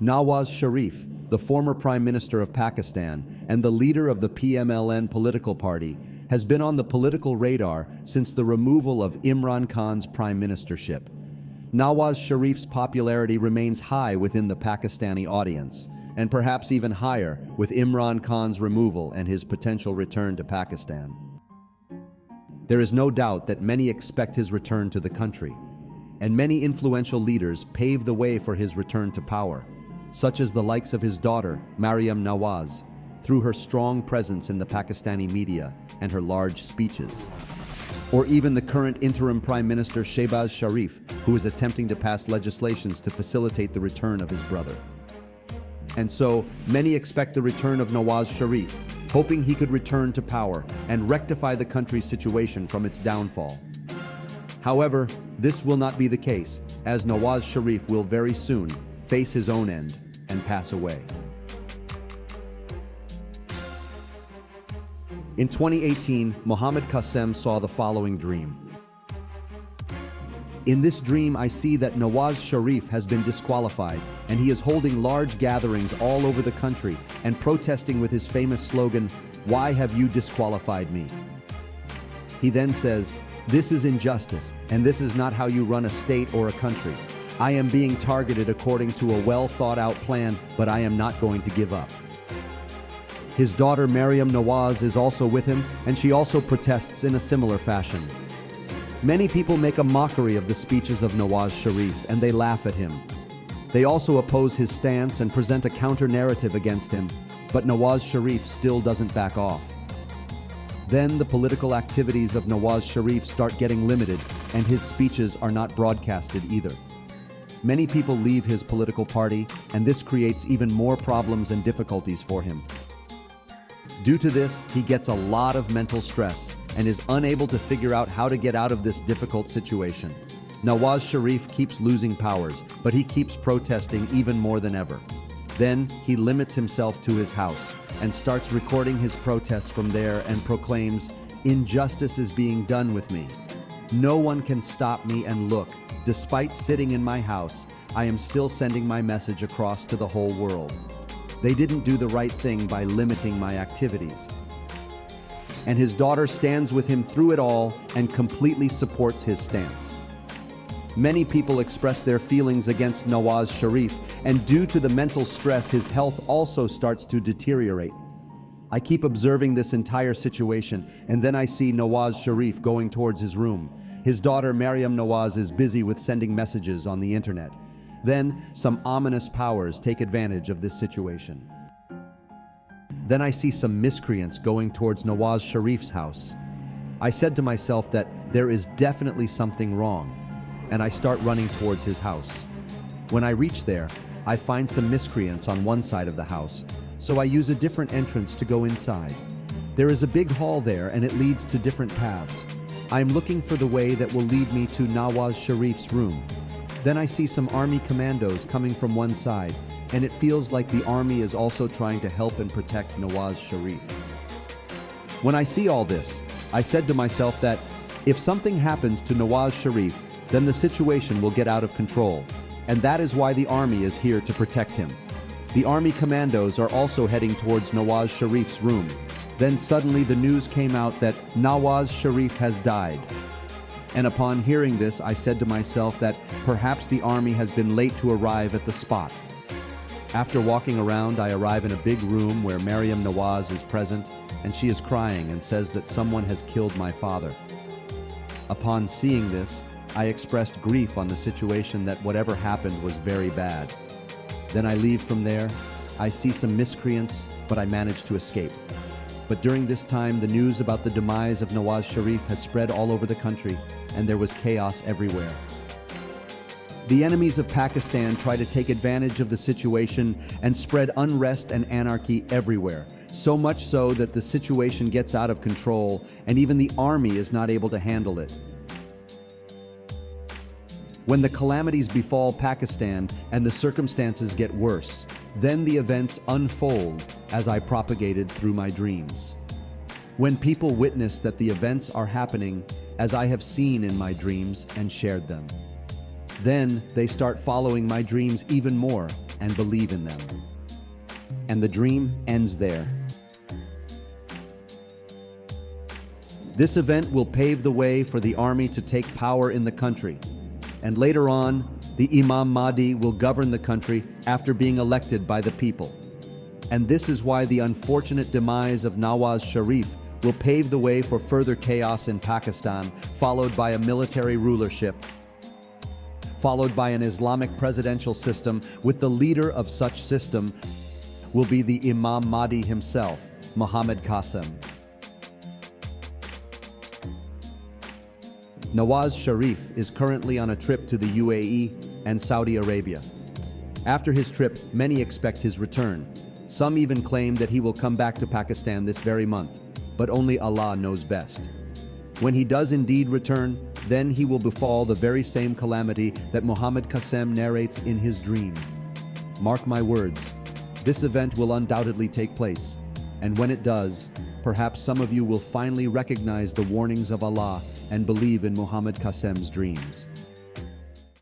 Nawaz Sharif, the former Prime Minister of Pakistan and the leader of the PMLN political party, has been on the political radar since the removal of Imran Khan's prime ministership. Nawaz Sharif's popularity remains high within the Pakistani audience, and perhaps even higher with Imran Khan's removal and his potential return to Pakistan. There is no doubt that many expect his return to the country, and many influential leaders pave the way for his return to power, such as the likes of his daughter, Maryam Nawaz, through her strong presence in the Pakistani media and her large speeches. Or even the current interim Prime Minister Shehbaz Sharif, who is attempting to pass legislations to facilitate the return of his brother. And so, many expect the return of Nawaz Sharif, hoping he could return to power and rectify the country's situation from its downfall. However, this will not be the case, as Nawaz Sharif will very soon face his own end and pass away. In 2018, Muhammad Qasim saw the following dream. In this dream, I see that Nawaz Sharif has been disqualified, and he is holding large gatherings all over the country and protesting with his famous slogan, "Why have you disqualified me?" He then says, "This is injustice, and this is not how you run a state or a country. I am being targeted according to a well-thought-out plan, but I am not going to give up." His daughter Maryam Nawaz is also with him, and she also protests in a similar fashion. Many people make a mockery of the speeches of Nawaz Sharif, and they laugh at him. They also oppose his stance and present a counter-narrative against him, but Nawaz Sharif still doesn't back off. Then the political activities of Nawaz Sharif start getting limited, and his speeches are not broadcasted either. Many people leave his political party, and this creates even more problems and difficulties for him. Due to this, he gets a lot of mental stress and is unable to figure out how to get out of this difficult situation. Nawaz Sharif keeps losing powers, but he keeps protesting even more than ever. Then he limits himself to his house and starts recording his protests from there and proclaims, "Injustice is being done with me. No one can stop me, and look, despite sitting in my house, I am still sending my message across to the whole world. They didn't do the right thing by limiting my activities." And his daughter stands with him through it all and completely supports his stance. Many people express their feelings against Nawaz Sharif, and due to the mental stress, his health also starts to deteriorate. I keep observing this entire situation, and then I see Nawaz Sharif going towards his room. His daughter Maryam Nawaz is busy with sending messages on the internet. Then, some ominous powers take advantage of this situation. Then I see some miscreants going towards Nawaz Sharif's house. I said to myself that there is definitely something wrong, and I start running towards his house. When I reach there, I find some miscreants on one side of the house, so I use a different entrance to go inside. There is a big hall there, and it leads to different paths. I am looking for the way that will lead me to Nawaz Sharif's room. Then I see some army commandos coming from one side, and it feels like the army is also trying to help and protect Nawaz Sharif. When I see all this, I said to myself that if something happens to Nawaz Sharif, then the situation will get out of control, and that is why the army is here to protect him. The army commandos are also heading towards Nawaz Sharif's room. Then suddenly the news came out that Nawaz Sharif has died. And upon hearing this, I said to myself that perhaps the army has been late to arrive at the spot. After walking around, I arrive in a big room where Maryam Nawaz is present, and she is crying and says that someone has killed my father. Upon seeing this, I expressed grief on the situation that whatever happened was very bad. Then I leave from there. I see some miscreants, but I manage to escape. But during this time, the news about the demise of Nawaz Sharif has spread all over the country, and there was chaos everywhere. The enemies of Pakistan try to take advantage of the situation and spread unrest and anarchy everywhere, so much so that the situation gets out of control, and even the army is not able to handle it. When the calamities befall Pakistan and the circumstances get worse, then the events unfold as I propagated through my dreams. When people witness that the events are happening as I have seen in my dreams and shared them, then they start following my dreams even more, and believe in them. And the dream ends there. This event will pave the way for the army to take power in the country, and later on, the Imam Mahdi will govern the country after being elected by the people. And this is why the unfortunate demise of Nawaz Sharif will pave the way for further chaos in Pakistan, followed by a military rulership, followed by an Islamic presidential system, with the leader of such system will be the Imam Mahdi himself, Muhammad Qasim. Nawaz Sharif is currently on a trip to the UAE and Saudi Arabia. After his trip, many expect his return. Some even claim that he will come back to Pakistan this very month, but only Allah knows best. When he does indeed return, then he will befall the very same calamity that Muhammad Qasim narrates in his dream. Mark my words, this event will undoubtedly take place, and when it does, perhaps some of you will finally recognize the warnings of Allah and believe in Muhammad Qasim's dreams.